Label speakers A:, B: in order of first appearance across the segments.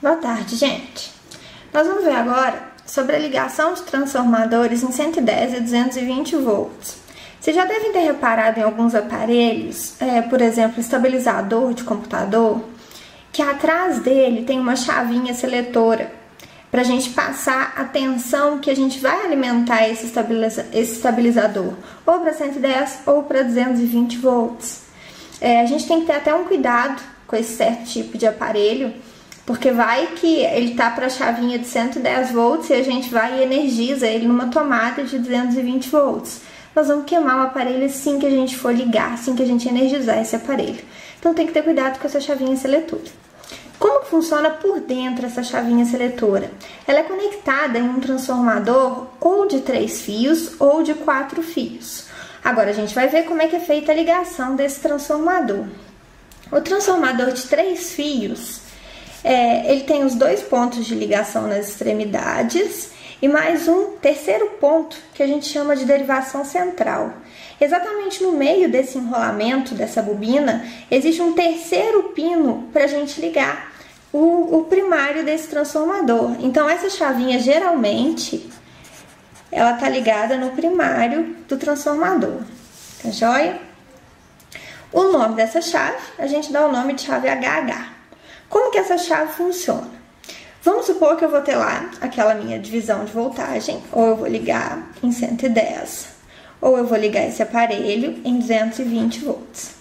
A: Boa tarde, gente. Nós vamos ver agora sobre a ligação de transformadores em 110 e 220 volts. Vocês já devem ter reparado em alguns aparelhos, por exemplo, estabilizador de computador, que atrás dele tem uma chavinha seletora para a gente passar a tensão que a gente vai alimentar esse estabilizador, ou para 110 ou para 220 volts. A gente tem que ter até um cuidado com esse certo tipo de aparelho, porque vai que ele tá para a chavinha de 110 volts e a gente vai e energiza ele numa tomada de 220 volts. Nós vamos queimar o aparelho assim que a gente for ligar, assim que a gente energizar esse aparelho. Então tem que ter cuidado com essa chavinha seletora. Como que funciona por dentro essa chavinha seletora? Ela é conectada em um transformador ou de 3 fios ou de 4 fios. Agora a gente vai ver como é que é feita a ligação desse transformador. O transformador de 3 fios, ele tem os 2 pontos de ligação nas extremidades e mais um terceiro ponto que a gente chama de derivação central. Exatamente no meio desse enrolamento, dessa bobina, existe um terceiro pino para a gente ligar o primário desse transformador. Então essa chavinha geralmente ela está ligada no primário do transformador, tá joia? O nome dessa chave, a gente dá o nome de chave HH. Como que essa chave funciona? Vamos supor que eu vou ter lá aquela minha divisão de voltagem, ou eu vou ligar em 110, ou eu vou ligar esse aparelho em 220 volts.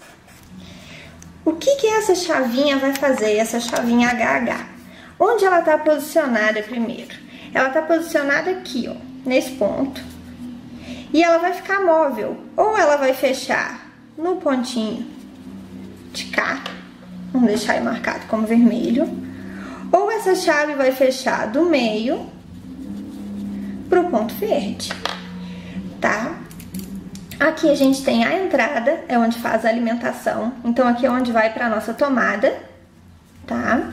A: O que essa chavinha vai fazer, essa chavinha HH? Onde ela está posicionada primeiro? Ela está posicionada aqui, ó, nesse ponto, e ela vai ficar móvel, ou ela vai fechar no pontinho de cá, vamos deixar aí marcado como vermelho, ou essa chave vai fechar do meio pro ponto verde, tá? Aqui a gente tem a entrada, é onde faz a alimentação, então aqui é onde vai para nossa tomada, tá?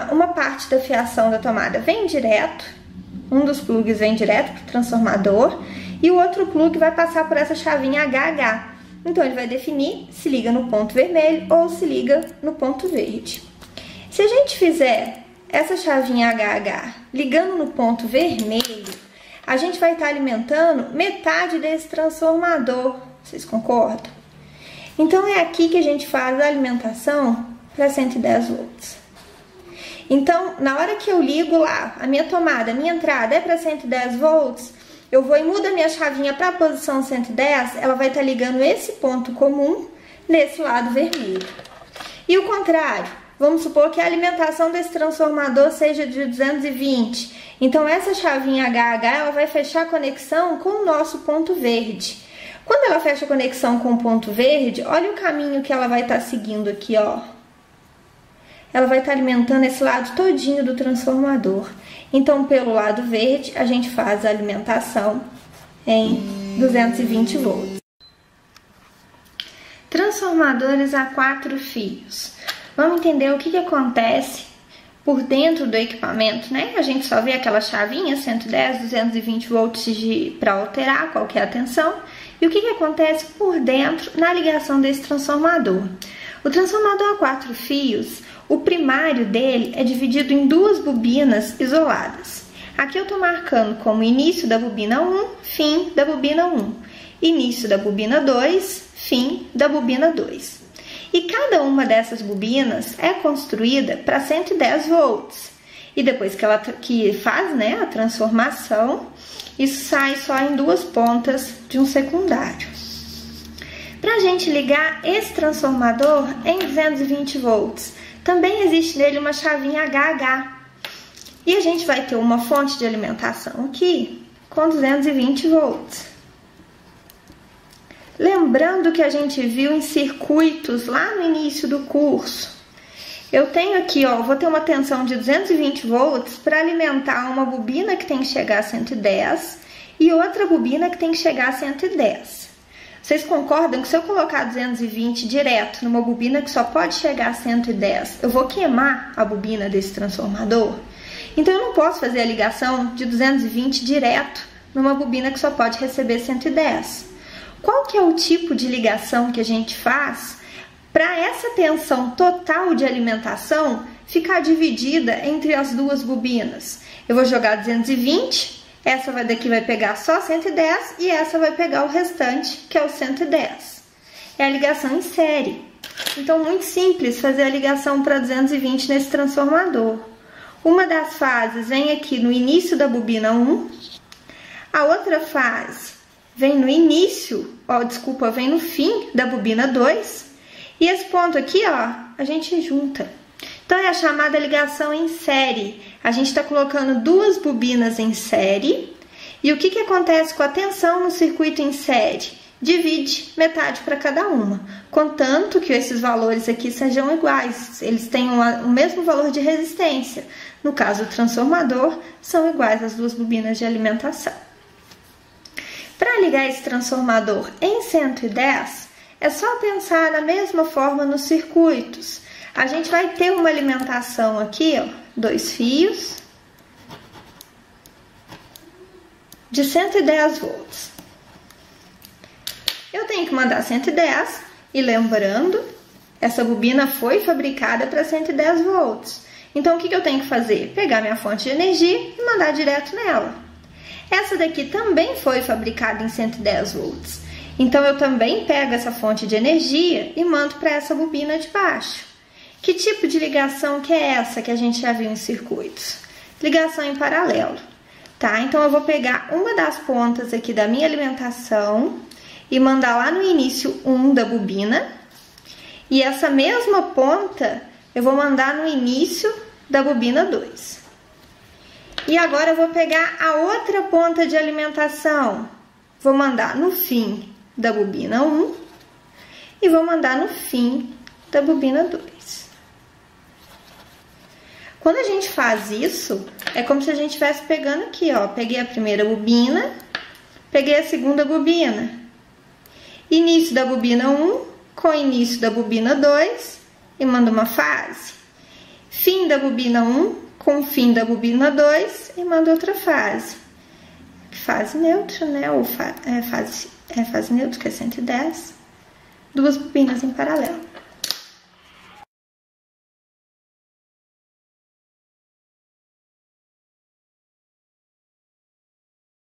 A: Uma parte da fiação da tomada vem direto, um dos plugs vem direto pro transformador e o outro plug vai passar por essa chavinha HH. Então ele vai definir se liga no ponto vermelho ou se liga no ponto verde. Se a gente fizer essa chavinha HH ligando no ponto vermelho, a gente vai estar alimentando metade desse transformador. Vocês concordam? Então é aqui que a gente faz a alimentação para 110 volts. Então, na hora que eu ligo lá a minha tomada, a minha entrada é para 110 volts, eu vou e mudo a minha chavinha para a posição 110, ela vai estar ligando esse ponto comum nesse lado vermelho. E o contrário, vamos supor que a alimentação desse transformador seja de 220. Então essa chavinha HH, ela vai fechar a conexão com o nosso ponto verde. Quando ela fecha a conexão com o ponto verde, olha o caminho que ela vai estar seguindo aqui, ó. Ela vai estar alimentando esse lado todinho do transformador. Então, pelo lado verde, a gente faz a alimentação em 220 volts. Transformadores a 4 fios. Vamos entender o que acontece por dentro do equipamento, né? A gente só vê aquela chavinha 110, 220 volts para alterar qual que é a tensão. E o que acontece por dentro na ligação desse transformador? O transformador a 4 fios, o primário dele é dividido em 2 bobinas isoladas. Aqui eu estou marcando como início da bobina 1, fim da bobina 1. Início da bobina 2, fim da bobina 2. E cada uma dessas bobinas é construída para 110 volts. E depois que ela faz, né, a transformação, isso sai só em 2 pontas de um secundário. Para a gente ligar esse transformador em 220 volts, também existe nele uma chavinha HH. E a gente vai ter uma fonte de alimentação aqui com 220 volts. Lembrando que a gente viu em circuitos lá no início do curso, eu tenho aqui, ó, vou ter uma tensão de 220 volts para alimentar uma bobina que tem que chegar a 110 e outra bobina que tem que chegar a 110. Vocês concordam que se eu colocar 220 direto numa bobina que só pode chegar a 110, eu vou queimar a bobina desse transformador? Então eu não posso fazer a ligação de 220 direto numa bobina que só pode receber 110. Qual que é o tipo de ligação que a gente faz para essa tensão total de alimentação ficar dividida entre as duas bobinas. Eu vou jogar 220, essa daqui vai pegar só 110 e essa vai pegar o restante, que é o 110. É a ligação em série. Então, muito simples fazer a ligação para 220 nesse transformador. Uma das fases vem aqui no início da bobina 1, a outra fase vem no início, vem no fim da bobina 2, e esse ponto aqui, ó, a gente junta. Então, é a chamada ligação em série. A gente está colocando duas bobinas em série, e o que acontece com a tensão no circuito em série? Divide metade para cada uma, contanto que esses valores aqui sejam iguais, eles tenham o mesmo valor de resistência. No caso do transformador, são iguais as duas bobinas de alimentação. Para ligar esse transformador em 110, é só pensar da mesma forma nos circuitos. A gente vai ter uma alimentação aqui, ó, 2 fios de 110 volts. Eu tenho que mandar 110 e lembrando, essa bobina foi fabricada para 110 volts. Então, o que eu tenho que fazer? Pegar minha fonte de energia e mandar direto nela. Essa daqui também foi fabricada em 110 volts. Então, eu também pego essa fonte de energia e mando para essa bobina de baixo. Que tipo de ligação que é essa que a gente já viu em circuitos? Ligação em paralelo, tá? Então, eu vou pegar uma das pontas aqui da minha alimentação e mandar lá no início 1 da bobina. E essa mesma ponta eu vou mandar no início da bobina 2. E agora eu vou pegar a outra ponta de alimentação. Vou mandar no fim da bobina 1 e vou mandar no fim da bobina 2. Quando a gente faz isso, é como se a gente estivesse pegando aqui, ó. Peguei a primeira bobina, peguei a segunda bobina. Início da bobina 1 com início da bobina 2 e mando uma fase. Fim da bobina 1 com fim da bobina 2 e mando outra fase. Fase neutra, né? Ou fase neutra, que é 110. Duas bobinas em paralelo.